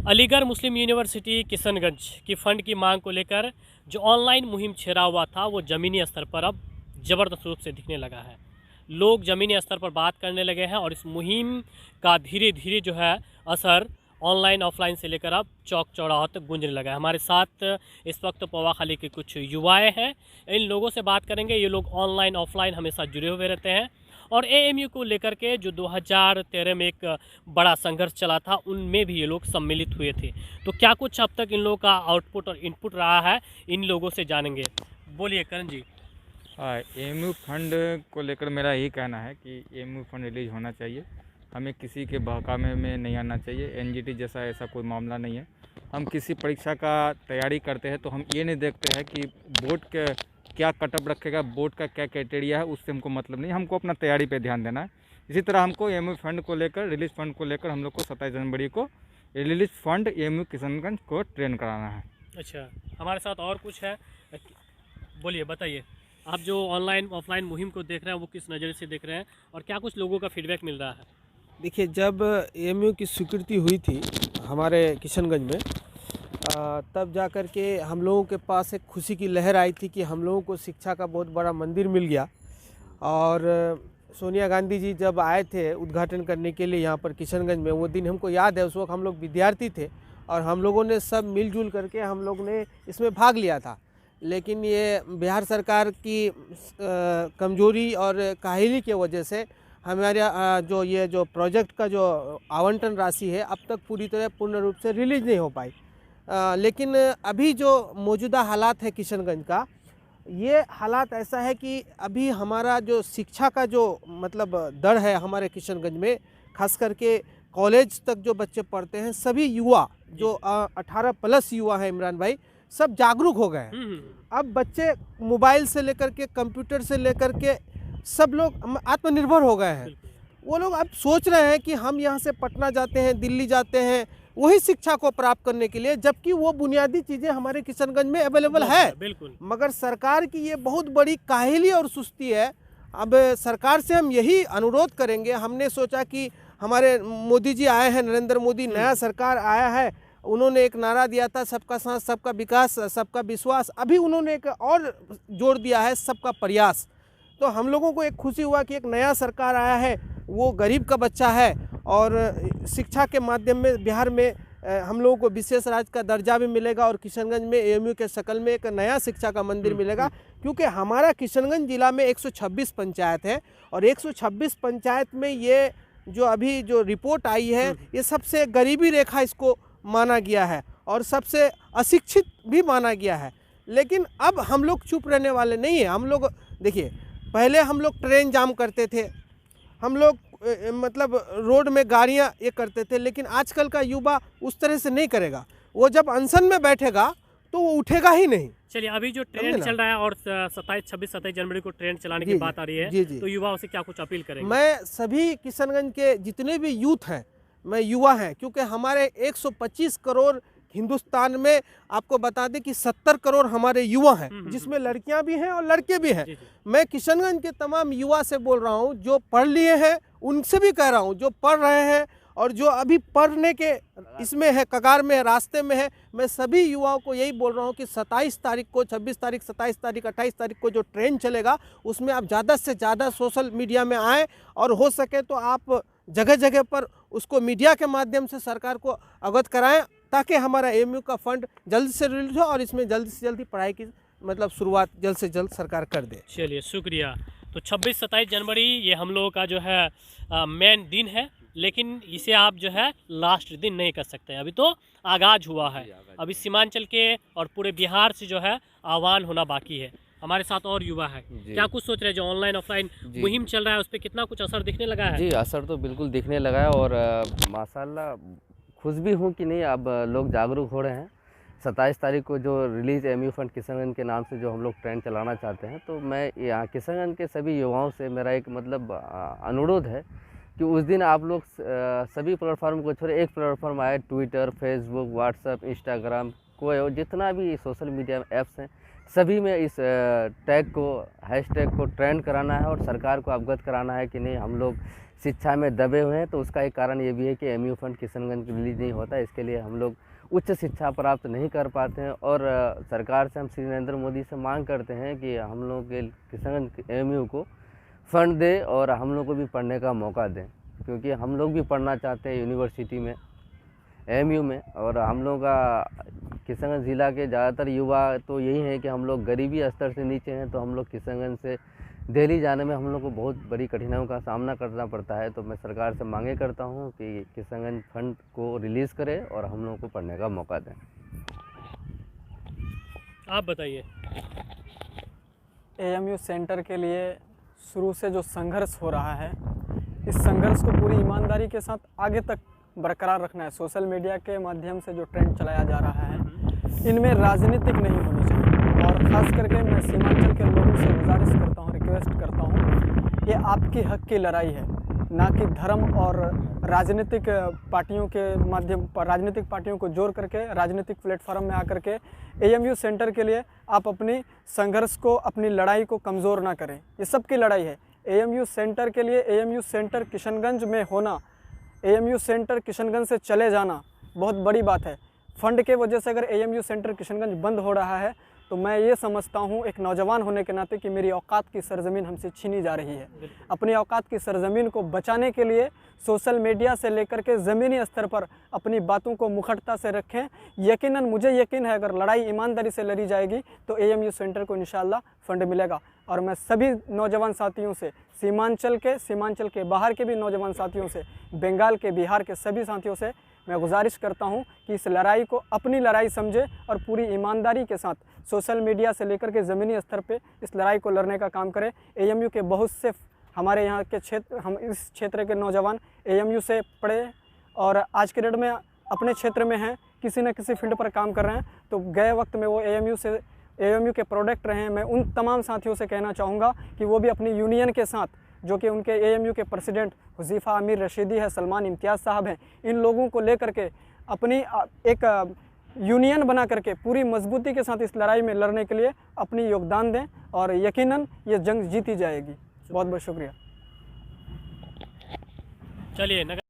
अलीगढ़ मुस्लिम university Kishanganj की fund की मांग को लेकर जो ऑनलाइन मुहिम छेड़ा हुआ था वो ज़मीनी स्तर पर अब ज़बरदस्त रूप से दिखने लगा है। लोग ज़मीनी स्तर पर बात करने लगे हैं और इस मुहिम का धीरे धीरे जो है असर ऑनलाइन ऑफलाइन से लेकर अब चौक चौराहों तक गूंजने लगा है। हमारे साथ इस वक्त पवाखाली के कुछ युवाएँ हैं, इन लोगों से बात करेंगे। ये लोग ऑनलाइन ऑफलाइन हमेशा जुड़े हुए रहते हैं और एएमयू को लेकर के जो 2013 में एक बड़ा संघर्ष चला था उनमें भी ये लोग सम्मिलित हुए थे। तो क्या कुछ अब तक इन लोगों का आउटपुट और इनपुट रहा है, इन लोगों से जानेंगे। बोलिए करण जी। हाँ, एएमयू फंड को लेकर मेरा यही कहना है कि एएमयू फंड रिलीज होना चाहिए। हमें किसी के बहकावे में नहीं आना चाहिए। एनजीटी जैसा ऐसा कोई मामला नहीं है। हम किसी परीक्षा का तैयारी करते हैं तो हम ये नहीं देखते हैं कि बोर्ड के क्या कटअप रखेगा, बोर्ड का क्या क्राइटेरिया है, उससे हमको मतलब नहीं। हमको अपना तैयारी पे ध्यान देना है। इसी तरह हमको एएमयू फंड को लेकर, रिलीज फंड को लेकर हम लोग को 27 जनवरी को रिलीज फंड एएमयू किशनगंज को ट्रेन कराना है। अच्छा, हमारे साथ और कुछ है, बोलिए बताइए। आप जो ऑनलाइन ऑफलाइन मुहिम को देख रहे हैं वो किस नज़र से देख रहे हैं और क्या कुछ लोगों का फीडबैक मिल रहा है? देखिए, जब एएमयू की स्वीकृति हुई थी हमारे किशनगंज में, तब जा कर के हम लोगों के पास एक खुशी की लहर आई थी कि हम लोगों को शिक्षा का बहुत बड़ा मंदिर मिल गया। और सोनिया गांधी जी जब आए थे उद्घाटन करने के लिए यहाँ पर किशनगंज में, वो दिन हमको याद है। उस वक्त हम लोग विद्यार्थी थे और हम लोगों ने सब मिलजुल करके हम लोग ने इसमें भाग लिया था। लेकिन ये बिहार सरकार की कमजोरी और काहली की वजह से हमारे जो प्रोजेक्ट का जो आवंटन राशि है अब तक पूरी तरह पूर्ण रूप से रिलीज नहीं हो पाई। लेकिन अभी जो मौजूदा हालात है किशनगंज का, ये हालात ऐसा है कि अभी हमारा जो शिक्षा का जो मतलब दर है हमारे किशनगंज में, खास करके कॉलेज तक जो बच्चे पढ़ते हैं, सभी युवा जो 18 प्लस युवा हैं इमरान भाई, सब जागरूक हो गए हैं। अब बच्चे मोबाइल से लेकर के, कंप्यूटर से लेकर के, सब लोग आत्मनिर्भर हो गए हैं। वो लोग अब सोच रहे हैं कि हम यहाँ से पटना जाते हैं, दिल्ली जाते हैं वही शिक्षा को प्राप्त करने के लिए, जबकि वो बुनियादी चीज़ें हमारे किशनगंज में अवेलेबल है। बिल्कुल। मगर सरकार की ये बहुत बड़ी काहली और सुस्ती है। अब सरकार से हम यही अनुरोध करेंगे। हमने सोचा कि हमारे मोदी जी आए हैं, नरेंद्र मोदी, नया सरकार आया है, उन्होंने एक नारा दिया था सबका साथ सबका विकास सबका विश्वास। अभी उन्होंने एक और जोड़ दिया है, सबका प्रयास। तो हम लोगों को एक खुशी हुआ कि एक नया सरकार आया है, वो गरीब का बच्चा है और शिक्षा के माध्यम में बिहार में हम लोगों को विशेष राज्य का दर्जा भी मिलेगा और किशनगंज में एएमयू के शकल में एक नया शिक्षा का मंदिर मिलेगा। क्योंकि हमारा किशनगंज जिला में 126 पंचायत है और 126 पंचायत में ये जो अभी जो रिपोर्ट आई है, ये सबसे गरीबी रेखा इसको माना गया है और सबसे अशिक्षित भी माना गया है। लेकिन अब हम लोग चुप रहने वाले नहीं हैं। हम लोग देखिए, पहले हम लोग ट्रेन जाम करते थे, हम लोग मतलब रोड में गाड़ियां ये करते थे, लेकिन आजकल का युवा उस तरह से नहीं करेगा। वो जब अनशन में बैठेगा तो वो उठेगा ही नहीं। चलिए, अभी जो ट्रेंड चल रहा है और 27 जनवरी को ट्रेन चलाने की बात आ रही है, जी। तो युवाओं से क्या कुछ अपील करेंगे? मैं सभी किशनगंज के जितने भी यूथ हैं, मैं युवा हैं, क्योंकि हमारे 125 करोड़ हिंदुस्तान में, आपको बता दें कि 70 करोड़ हमारे युवा हैं, जिसमें लड़कियां भी हैं और लड़के भी हैं। मैं किशनगंज के तमाम युवा से बोल रहा हूं, जो पढ़ लिए हैं उनसे भी कह रहा हूं, जो पढ़ रहे हैं और जो अभी पढ़ने के इसमें है, कगार में है, रास्ते में है, मैं सभी युवाओं को यही बोल रहा हूं कि 27 तारीख को, 26 तारीख, 27 तारीख, 28 तारीख को जो ट्रेन चलेगा उसमें आप ज़्यादा से ज़्यादा सोशल मीडिया में आएँ और हो सके तो आप जगह जगह पर उसको मीडिया के माध्यम से सरकार को अवगत कराएं, ताकि हमारा एएमयू का फंड जल्द से रिलीज हो और इसमें जल्द से जल्द पढ़ाई की मतलब शुरुआत जल्द से जल्द सरकार कर दे। चलिए, शुक्रिया। तो 26-27 जनवरी ये हम लोगों का जो है मेन दिन है, लेकिन इसे आप जो है लास्ट दिन नहीं कर सकते। अभी तो आगाज हुआ है, अभी सीमांचल के और पूरे बिहार से जो है आह्वान होना बाकी है। हमारे साथ और युवा है, क्या कुछ सोच रहे हैं? जो ऑनलाइन ऑफलाइन मुहिम चल रहा है उस पर कितना कुछ असर दिखने लगा है? जी, असर तो बिल्कुल दिखने लगा है और माशाल्लाह खुश भी हूँ कि नहीं, अब लोग जागरूक हो रहे हैं। 27 तारीख को जो रिलीज एएमयू फंड किशनगंज के नाम से जो हम लोग ट्रेन चलाना चाहते हैं, तो मैं यहाँ किशनगंज के सभी युवाओं से मेरा एक मतलब अनुरोध है कि उस दिन आप लोग सभी प्लेटफॉर्म को छोड़े, एक प्लेटफॉर्म आए, ट्विटर, फेसबुक, व्हाट्सएप, इंस्टाग्राम, कोई जितना भी सोशल मीडिया ऐप्स हैं, सभी में इस टैग को, हैशटैग को ट्रेंड कराना है और सरकार को अवगत कराना है कि नहीं, हम लोग शिक्षा में दबे हुए हैं। तो उसका एक कारण ये भी है कि एमयू फंड किशनगंज रिलीज नहीं होता, इसके लिए हम लोग उच्च शिक्षा प्राप्त नहीं कर पाते हैं। और सरकार से हम श्री नरेंद्र मोदी से मांग करते हैं कि हम लोग के किशनगंज एमयू को फंड दे और हम लोग को भी पढ़ने का मौका दें, क्योंकि हम लोग भी पढ़ना चाहते हैं यूनिवर्सिटी में, एमयू में। और हम लोग का किशनगंज ज़िला के ज़्यादातर युवा तो यही है कि हम लोग गरीबी स्तर से नीचे हैं, तो हम लोग किशनगंज से दिल्ली जाने में हम लोग को बहुत बड़ी कठिनाइयों का सामना करना पड़ता है। तो मैं सरकार से मांगे करता हूं कि किशनगंज फंड को रिलीज़ करें और हम लोगों को पढ़ने का मौका दें। आप बताइए। एएमयू सेंटर के लिए शुरू से जो संघर्ष हो रहा है, इस संघर्ष को पूरी ईमानदारी के साथ आगे तक बरकरार रखना है। सोशल मीडिया के माध्यम से जो ट्रेंड चलाया जा रहा है, इनमें राजनीतिक नहीं होनी चाहिए। और ख़ास करके मैं सीमांचल के लोगों से गुजारिश करता हूँ, रिक्वेस्ट करता हूँ, ये आपकी हक की लड़ाई है, ना कि धर्म और राजनीतिक पार्टियों के माध्यम पर, राजनीतिक पार्टियों को जोड़ करके राजनीतिक प्लेटफॉर्म में आकर के एएमयू सेंटर के लिए आप अपनी संघर्ष को, अपनी लड़ाई को कमज़ोर ना करें। ये सबकी लड़ाई है। एएमयू सेंटर के लिए, एएमयू सेंटर किशनगंज में होना, एएमयू सेंटर किशनगंज से चले जाना बहुत बड़ी बात है। फंड के वजह से अगर एएमयू सेंटर किशनगंज बंद हो रहा है तो मैं ये समझता हूँ एक नौजवान होने के नाते कि मेरी औकात की सरज़मीन हमसे छीनी जा रही है। अपनी औकात की सरज़मीन को बचाने के लिए सोशल मीडिया से लेकर के ज़मीनी स्तर पर अपनी बातों को मुखरता से रखें। यकीनन मुझे यकीन है अगर लड़ाई ईमानदारी से लड़ी जाएगी तो एएमयू सेंटर को इंशाअल्लाह फंड मिलेगा। और मैं सभी नौजवान साथियों से, सीमांचल के बाहर के भी नौजवान साथियों से, बंगाल के, बिहार के सभी साथियों से मैं गुजारिश करता हूं कि इस लड़ाई को अपनी लड़ाई समझे और पूरी ईमानदारी के साथ सोशल मीडिया से लेकर के ज़मीनी स्तर पे इस लड़ाई को लड़ने का काम करें। एएमयू के बहुत से हमारे यहाँ के क्षेत्र, हम इस क्षेत्र के नौजवान एएमयू से पढ़े और आज के डेट में अपने क्षेत्र में हैं, किसी न किसी फील्ड पर काम कर रहे हैं। तो गए वक्त में वो एएमयू के प्रोडक्ट रहे हैं। मैं उन तमाम साथियों से कहना चाहूँगा कि वो भी अपनी यूनियन के साथ, जो कि उनके एएमयू के प्रेसिडेंट हुज़ीफ़ा अमीर रशीदी है, सलमान इम्तियाज़ साहब हैं, इन लोगों को लेकर के अपनी एक यूनियन बना करके पूरी मजबूती के साथ इस लड़ाई में लड़ने के लिए अपनी योगदान दें और यकीनन ये जंग जीती जाएगी। बहुत बहुत शुक्रिया। चलिए।